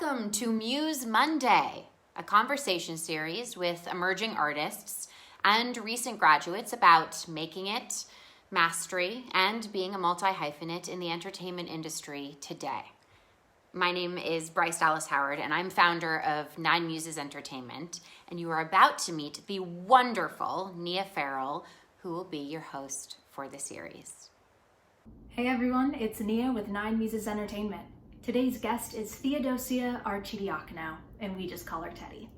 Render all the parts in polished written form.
Welcome to Muse Monday, a conversation series with emerging artists and recent graduates about making it, mastery, and being a multi-hyphenate in the entertainment industry today. My name is Bryce Dallas Howard, and I'm founder of Nine Muses Entertainment, and you are about to meet the wonderful Nia Farrell, who will be your host for the series. Hey everyone, it's Nia with Nine Muses Entertainment. Today's guest is Theodosia Arcidiacono, and we just call her Teddy.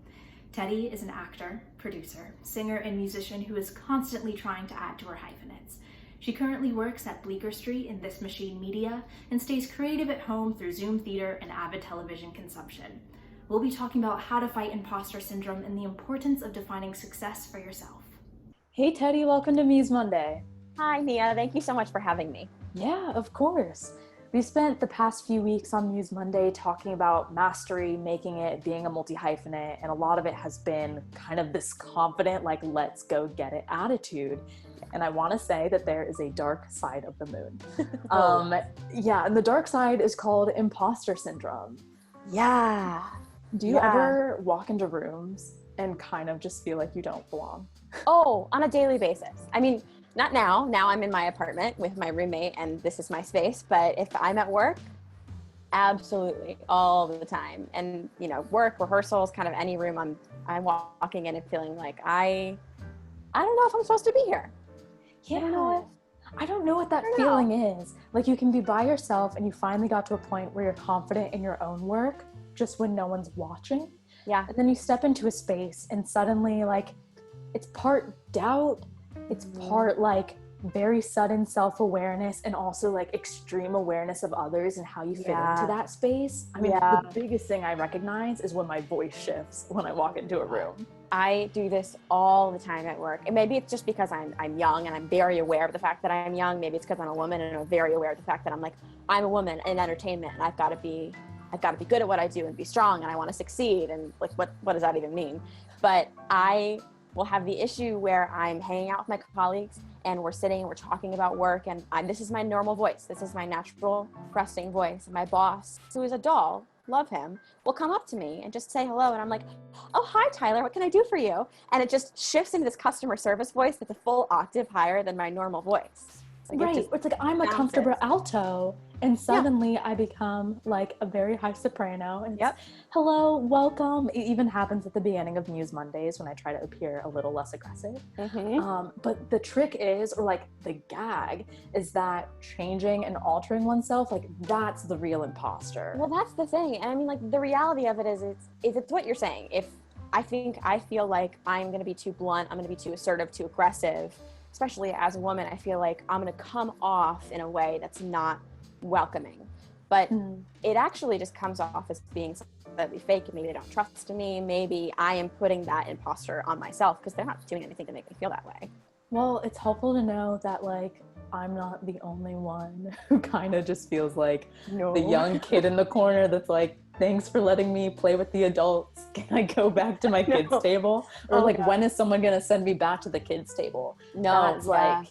Teddy is an actor, producer, singer, and musician who is constantly trying to add to her hyphenates. She currently works at Bleecker Street in This Machine Media and stays creative at home through Zoom theater and avid television consumption. We'll be talking about how to fight imposter syndrome and the importance of defining success for yourself. Hey Teddy, welcome to Muse Monday. Hi Nia, thank you so much for having me. Yeah, of course. We spent the past few weeks on Muse Monday talking about mastery, making it, being a multi-hyphenate, and a lot of it has been kind of this confident, like, let's go get it attitude. And I want to say that there is a dark side of the moon. And the dark side is called imposter syndrome. Yeah. Do you ever walk into rooms and kind of just feel like you don't belong? Oh, on a daily basis. I mean, not now. Now I'm in my apartment with my roommate and this is my space. But if I'm at work, absolutely all the time. And, you know, work, rehearsals, kind of any room I'm walking in and feeling like I don't know if I'm supposed to be here. Yeah. I don't know what that feeling is. Like, you can be by yourself and you finally got to a point where you're confident in your own work just when no one's watching. Yeah. And then you step into a space and suddenly, like, it's part doubt. It's part like very sudden self-awareness and also like extreme awareness of others and how you fit into that space. I mean, the biggest thing I recognize is when my voice shifts when I walk into a room. I do this all the time at work. And maybe it's just because I'm young and I'm very aware of the fact that I'm young. Maybe it's because I'm a woman and I'm very aware of the fact that I'm a woman in entertainment and I've got to be good at what I do and be strong and I want to succeed. And like, what does that even mean? But I will have the issue where I'm hanging out with my colleagues and we're sitting and we're talking about work and this is my normal voice. This is my natural resting voice. My boss, who is a doll, love him, will come up to me and just say hello. And I'm like, oh, hi, Tyler, what can I do for you? And it just shifts into this customer service voice that's a full octave higher than my normal voice. Like it's like I'm a comfortable alto and suddenly I become like a very high soprano and it's, hello, welcome. It even happens at the beginning of Muse Mondays when I try to appear a little less aggressive. But the trick is, or like the gag is that changing and altering oneself, like that's the real imposter. Well, that's the thing. And I mean, like the reality of it is it's what you're saying. If I feel like I'm going to be too blunt, I'm going to be too assertive, too aggressive, especially as a woman, I feel like I'm going to come off in a way that's not welcoming. But it actually just comes off as being slightly fake. Maybe they don't trust me. Maybe I am putting that imposter on myself because they're not doing anything to make me feel that way. Well, it's helpful to know that, like, I'm not the only one who kind of just feels like the young kid in the corner that's like, thanks for letting me play with the adults. Can I go back to my kids' table? Or when is someone going to send me back to the kids' table? That's like,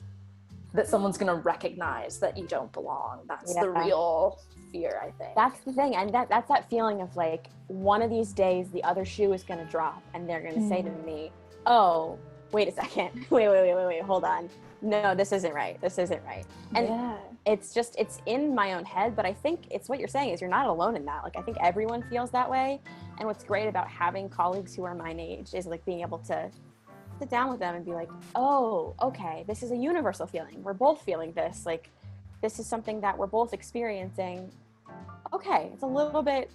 that someone's going to recognize that you don't belong. That's the real fear, I think. That's the thing. And that's that feeling of like, one of these days, the other shoe is going to drop and they're going to say to me, oh, wait a second. Wait, hold on. No, this isn't right. And it's in my own head, but I think it's what you're saying is you're not alone in that. Like, I think everyone feels that way. And what's great about having colleagues who are my age is like being able to sit down with them and be like, oh, okay, this is a universal feeling. We're both feeling this. Like, this is something that we're both experiencing. Okay, it's a little bit,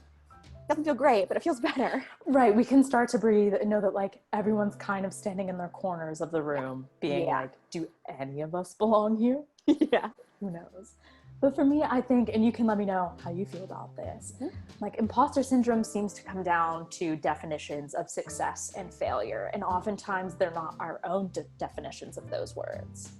doesn't feel great, but it feels better. Right, we can start to breathe and know that like everyone's kind of standing in their corners of the room being like, do any of us belong here? Who knows? But for me, I think, and you can let me know how you feel about this, like imposter syndrome seems to come down to definitions of success and failure. And oftentimes they're not our own definitions of those words.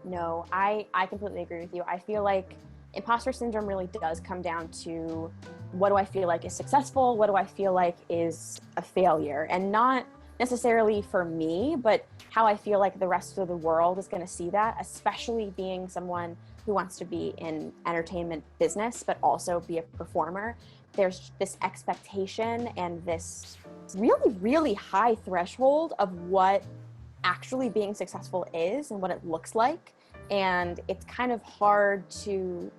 No, I completely agree with you. I feel like imposter syndrome really does come down to what do I feel like is successful? What do I feel like is a failure? And not necessarily for me, but how I feel like the rest of the world is going to see that, especially being someone who wants to be in entertainment business, but also be a performer. There's this expectation and this really, really high threshold of what actually being successful is and what it looks like. And it's kind of hard to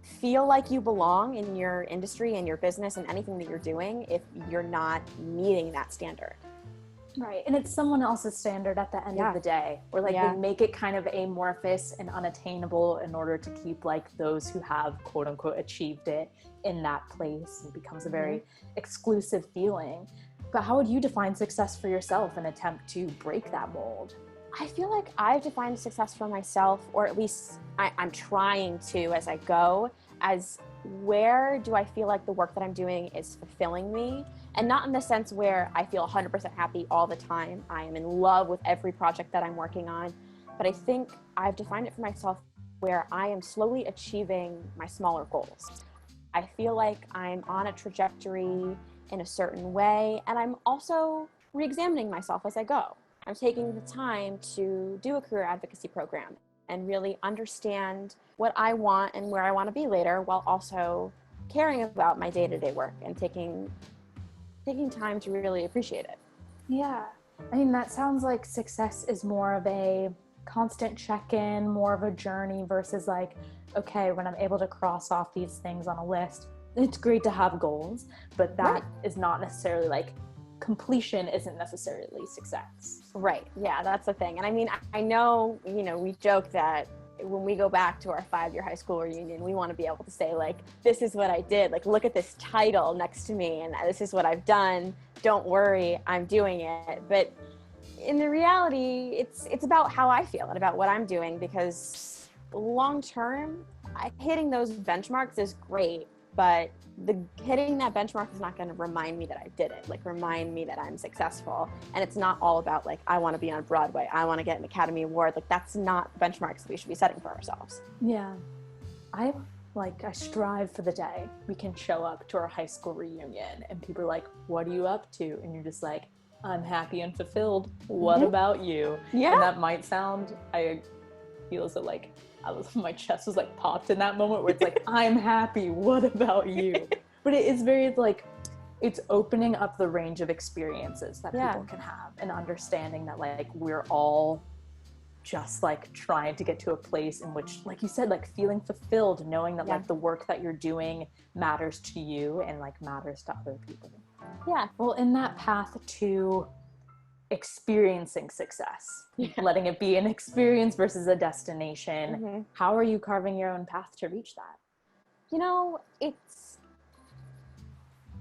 feel like you belong in your industry and your business and anything that you're doing if you're not meeting that standard. Right. And it's someone else's standard at the end of the day, or like they make it kind of amorphous and unattainable in order to keep like those who have quote unquote achieved it in that place. It becomes a very exclusive feeling. But how would you define success for yourself and attempt to break that mold? I feel like I've defined success for myself, or at least I'm trying to as I go, as where do I feel like the work that I'm doing is fulfilling me? And not in the sense where I feel 100% happy all the time. I am in love with every project that I'm working on. But I think I've defined it for myself where I am slowly achieving my smaller goals. I feel like I'm on a trajectory in a certain way, and I'm also re-examining myself as I go. I'm taking the time to do a career advocacy program and really understand what I want and where I want to be later, while also caring about my day-to-day work and taking time to really appreciate it. Yeah. I mean, that sounds like success is more of a constant check-in, more of a journey versus like, okay, when I'm able to cross off these things on a list, it's great to have goals, but that is not necessarily like completion isn't necessarily success. Right. Yeah, that's the thing. And I mean, I know, we joke that when we go back to our 5-year high school reunion, we want to be able to say like, this is what I did. Like, look at this title next to me and this is what I've done. Don't worry, I'm doing it. But in the reality, it's about how I feel and about what I'm doing, because long term, hitting those benchmarks is great, but hitting that benchmark is not going to remind me that I did it, like remind me that I'm successful. And it's not all about like, I want to be on Broadway, I want to get an Academy Award. Like, that's not the benchmarks that we should be setting for ourselves. Yeah. I strive for the day we can show up to our high school reunion and people are like, what are you up to? And you're just like, I'm happy and fulfilled. What about you? Yeah. And that might sound, I feel as though like, my chest was like popped in that moment where it's like, I'm happy, what about you? But it is very like, it's opening up the range of experiences that people can have, and understanding that like we're all just like trying to get to a place in which, like you said, like feeling fulfilled, knowing that like the work that you're doing matters to you and like matters to other people. Yeah. Well, in that path to experiencing success, letting it be an experience versus a destination, how are you carving your own path to reach that?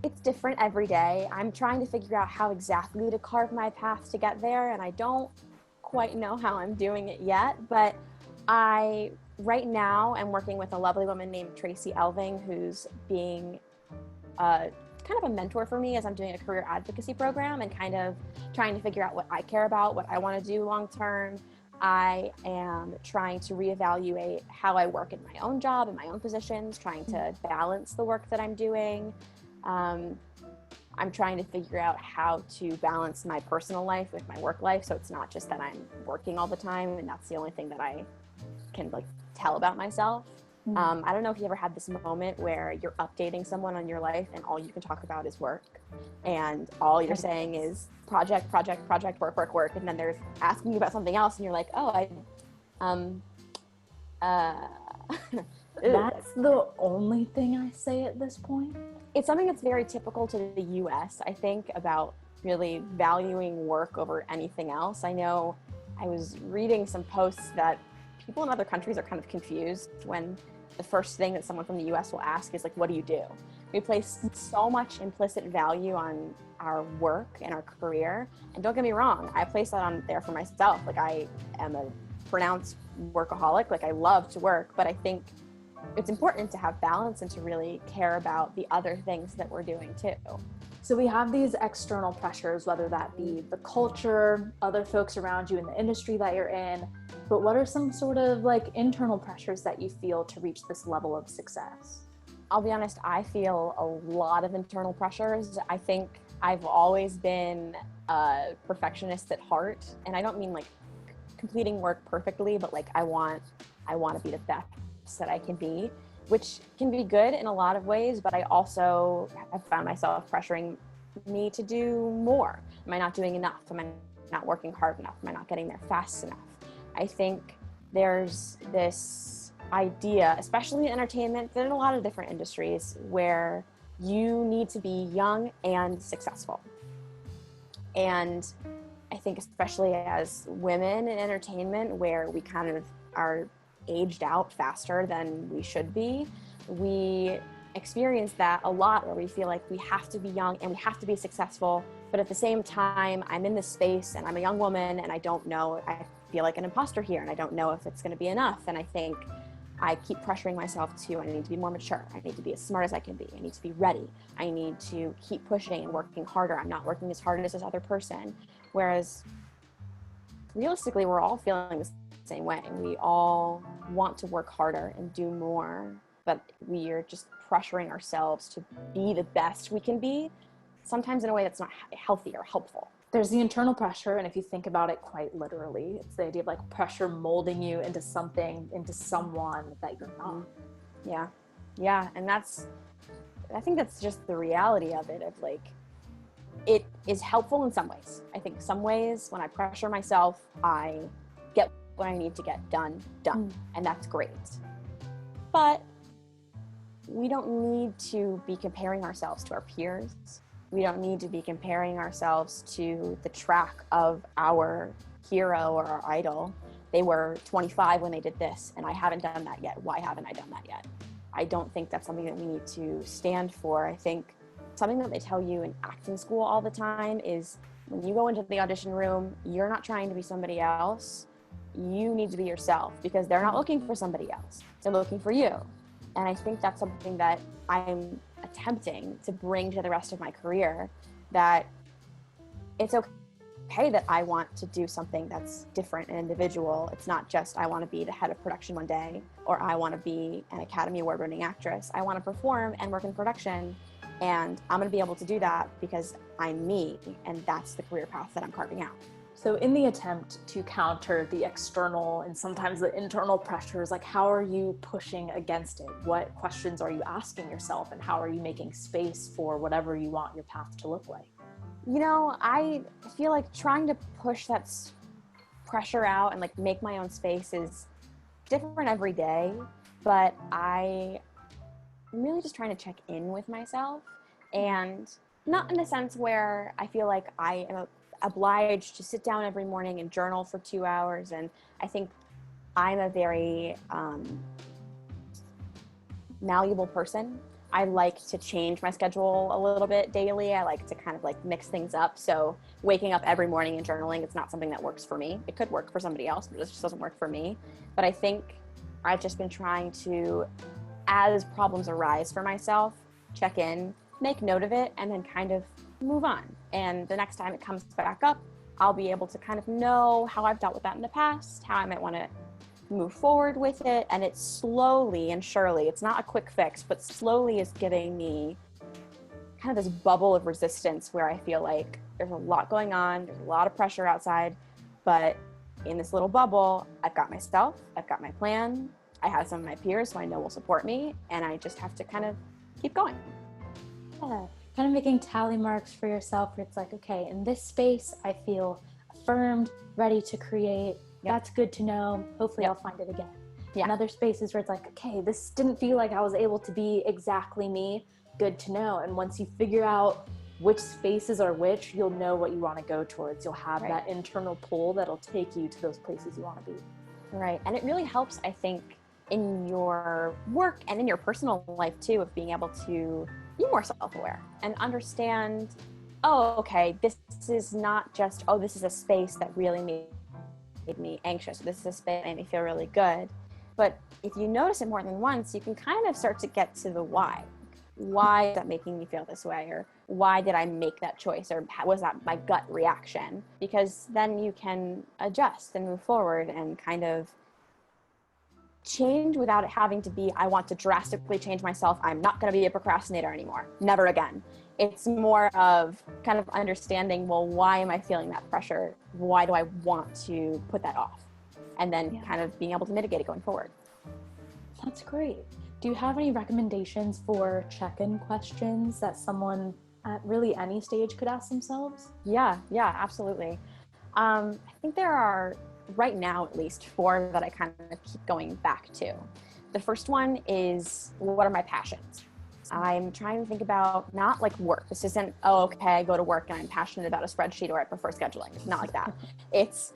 It's different every day. I'm trying to figure out how exactly to carve my path to get there, and I don't quite know how I'm doing it yet, but right now I'm working with a lovely woman named Tracy Elving, who's being kind of a mentor for me as I'm doing a career advocacy program and kind of trying to figure out what I care about, what I want to do long term. I am trying to reevaluate how I work in my own job and my own positions, trying to balance the work that I'm doing. I'm trying to figure out how to balance my personal life with my work life, so it's not just that I'm working all the time and that's the only thing that I can like tell about myself. I don't know if you ever had this moment where you're updating someone on your life and all you can talk about is work, and all you're saying is project, work, and then they're asking you about something else and you're like, That's the only thing I say at this point. It's something that's very typical to the US, I think, about really valuing work over anything else. I know I was reading some posts that people in other countries are kind of confused when the first thing that someone from the US will ask is like, what do you do? We place so much implicit value on our work and our career. And don't get me wrong, I place that on there for myself. Like, I am a pronounced workaholic. Like, I love to work, but I think it's important to have balance and to really care about the other things that we're doing too. So we have these external pressures, whether that be the culture, other folks around you in the industry that you're in, but what are some sort of like internal pressures that you feel to reach this level of success? I'll be honest, I feel a lot of internal pressures. I think I've always been perfectionist at heart, and I don't mean like completing work perfectly, but like I want to be the best that I can be, which can be good in a lot of ways, but I also have found myself pressuring me to do more. Am I not doing enough? Am I not working hard enough? Am I not getting there fast enough? I think there's this idea, especially in entertainment, but in a lot of different industries, where you need to be young and successful. And I think especially as women in entertainment, where we kind of are aged out faster than we should be, we experience that a lot, where we feel like we have to be young and we have to be successful. But at the same time, I'm in this space and I'm a young woman and I don't know, I feel like an imposter here and I don't know if it's going to be enough. And I think I keep pressuring myself to, I need to be more mature. I need to be as smart as I can be. I need to be ready. I need to keep pushing and working harder. I'm not working as hard as this other person. Whereas realistically, we're all feeling the same way. We all want to work harder and do more, but we are just pressuring ourselves to be the best we can be, sometimes in a way that's not healthy or helpful. There's the internal pressure, and if you think about it quite literally, it's the idea of like pressure molding you into something, into someone that you're not. Yeah, and I think that's just the reality of it, of like, it is helpful in some ways. I think some ways when I pressure myself, I get what I need to get done, and that's great. But we don't need to be comparing ourselves to our peers. We don't need to be comparing ourselves to the track of our hero or our idol. They were 25 when they did this, and I haven't done that yet. Why haven't I done that yet? I don't think that's something that we need to stand for. I think something that they tell you in acting school all the time is when you go into the audition room, you're not trying to be somebody else. You need to be yourself, because they're not looking for somebody else. They're looking for you. And I think that's something that I'm attempting to bring to the rest of my career, that it's okay that I want to do something that's different and individual. It's not just I want to be the head of production one day, or I want to be an Academy Award winning actress. I want to perform and work in production, and I'm going to be able to do that because I'm me, and that's the career path that I'm carving out. So in the attempt to counter the external and sometimes the internal pressures, like how are you pushing against it? What questions are you asking yourself, and how are you making space for whatever you want your path to look like? You know, I feel like trying to push that pressure out and like make my own space is different every day, but I'm really just trying to check in with myself, and not in a sense where I feel like I am obliged to sit down every morning and journal for 2 hours. And I think I'm a very malleable person. I like to change my schedule a little bit daily. I like to kind of like mix things up. So waking up every morning and journaling, it's not something that works for me. It could work for somebody else, but it just doesn't work for me. But I think I've just been trying to, as problems arise for myself, check in, make note of it, and then kind of move on. And the next time it comes back up, I'll be able to kind of know how I've dealt with that in the past, how I might want to move forward with it. And it's slowly and surely, it's not a quick fix, but slowly is giving me kind of this bubble of resistance where I feel like there's a lot going on, there's a lot of pressure outside, but in this little bubble, I've got myself, I've got my plan, I have some of my peers who I know will support me, and I just have to kind of keep going. Yeah, kind of making tally marks for yourself where it's like, okay, in this space, I feel affirmed, ready to create. Yep. That's good to know. Hopefully I'll find it again. Yeah. And other spaces where it's like, okay, this didn't feel like I was able to be exactly me. Good to know. And once you figure out which spaces are which, you'll know what you want to go towards. You'll have that internal pull that'll take you to those places you want to be. Right. And it really helps, I think, in your work and in your personal life too, of being able to be more self-aware and understand, oh, okay, this is not just, oh, this is a space that really made me anxious. This is a space that made me feel really good. But if you notice it more than once, you can kind of start to get to the why. Why is that making me feel this way? Or why did I make that choice? Or was that my gut reaction? Because then you can adjust and move forward and kind of change without it having to be, I want to drastically change myself. I'm not going to be a procrastinator anymore. Never again. It's more of kind of understanding, well, why am I feeling that pressure? Why do I want to put that off? And then kind of being able to mitigate it going forward. That's great. Do you have any recommendations for check-in questions that someone at really any stage could ask themselves? Yeah, absolutely. I think there are, right now at least, 4 that I kind of keep going back to. The first one is, what are my passions? I'm trying to think about not like work. This isn't, oh, okay, I go to work and I'm passionate about a spreadsheet or I prefer scheduling. It's not like that. It's,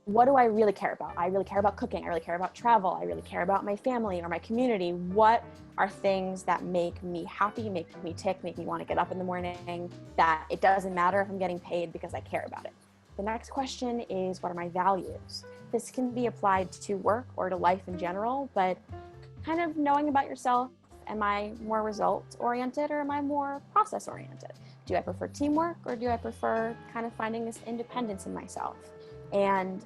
what do I really care about? I really care about cooking. I really care about travel. I really care about my family or my community. What are things that make me happy, make me tick, make me want to get up in the morning, that it doesn't matter if I'm getting paid because I care about it? The next question is, what are my values? This can be applied to work or to life in general, but kind of knowing about yourself. Am I more result-oriented or am I more process-oriented? Do I prefer teamwork or do I prefer kind of finding this independence in myself? And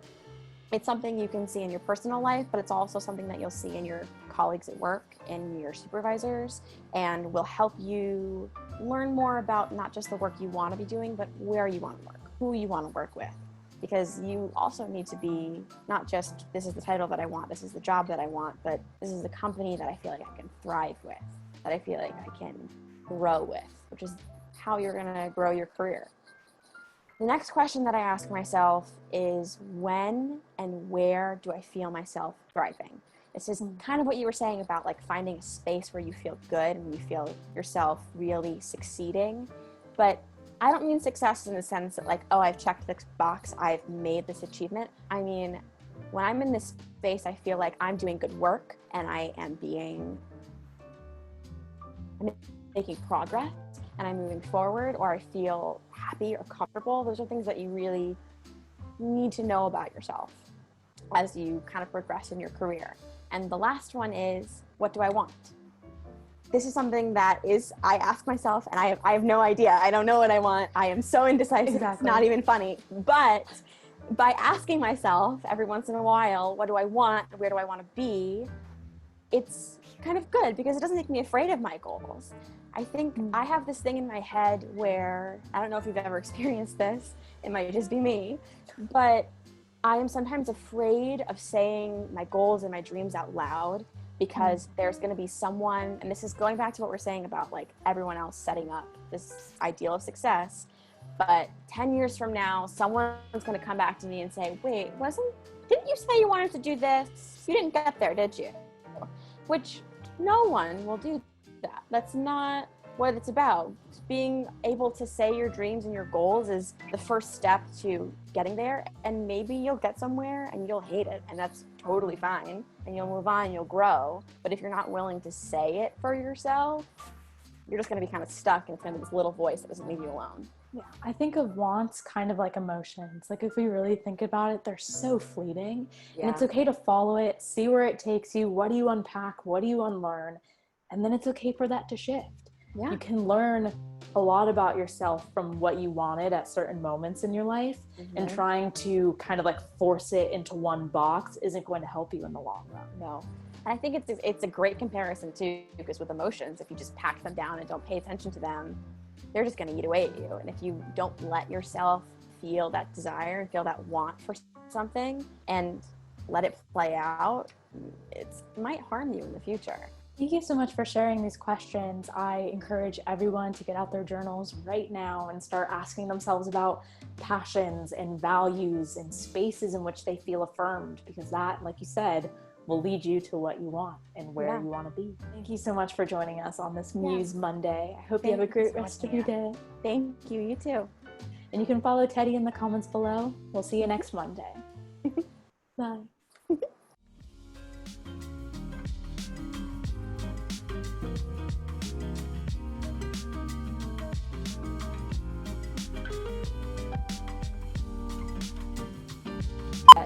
it's something you can see in your personal life, but it's also something that you'll see in your colleagues at work and your supervisors, and will help you learn more about not just the work you want to be doing, but where you want to work, who you want to work with. Because you also need to be not just, this is the title that I want, this is the job that I want, but this is the company that I feel like I can thrive with, that I feel like I can grow with, which is how you're going to grow your career. The next question that I ask myself is, when and where do I feel myself thriving? This is kind of what you were saying about like finding a space where you feel good and you feel yourself really succeeding. But I don't mean success in the sense that like, oh, I've checked this box, I've made this achievement. I mean, when I'm in this space, I feel like I'm doing good work and I'm making progress and I'm moving forward, or I feel happy or comfortable. Those are things that you really need to know about yourself as you kind of progress in your career. And the last one is, what do I want? This is something that I ask myself, and I have no idea. I don't know what I want. I am so indecisive. Exactly. It's not even funny. But by asking myself every once in a while, what do I want? Where do I want to be? It's kind of good because it doesn't make me afraid of my goals. I think I have this thing in my head where, I don't know if you've ever experienced this, it might just be me, but I am sometimes afraid of saying my goals and my dreams out loud because there's going to be someone, and this is going back to what we're saying about like everyone else setting up this ideal of success, but 10 years from now, someone's going to come back to me and say, wait, didn't you say you wanted to do this? You didn't get there, did you? Which no one will do that. That's not what it's about. Being able to say your dreams and your goals is the first step to getting there, and maybe you'll get somewhere and you'll hate it, and that's totally fine, and you'll move on, you'll grow. But if you're not willing to say it for yourself, you're just going to be kind of stuck, and it's going to be this little voice that doesn't leave you alone. Yeah, I think of wants kind of like emotions. Like if we really think about it, they're so fleeting. Yeah. And it's okay to follow it, see where it takes you. What do you unpack? What do you unlearn? And then it's okay for that to shift. Yeah. You can learn a lot about yourself from what you wanted at certain moments in your life, and trying to kind of like force it into one box isn't going to help you in the long run. No. And I think it's a great comparison too, because with emotions, if you just pack them down and don't pay attention to them, they're just going to eat away at you. And if you don't let yourself feel that desire and feel that want for something and let it play out, it might harm you in the future. Thank you so much for sharing these questions. I encourage everyone to get out their journals right now and start asking themselves about passions and values and spaces in which they feel affirmed, because that, like you said, will lead you to what you want and where you want to be. Thank you so much for joining us on this Muse Monday. I hope you have a great rest of your day. Thank you. You too. And you can follow Teddy in the comments below. We'll see you next Monday. Bye.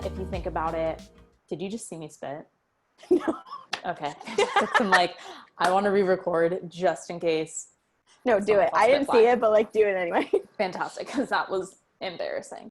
If you think about it, did you just see me spit? No. Okay. I'm like, I want to re-record just in case. No, do it. I didn't see it, but like do it anyway. Fantastic, because that was embarrassing.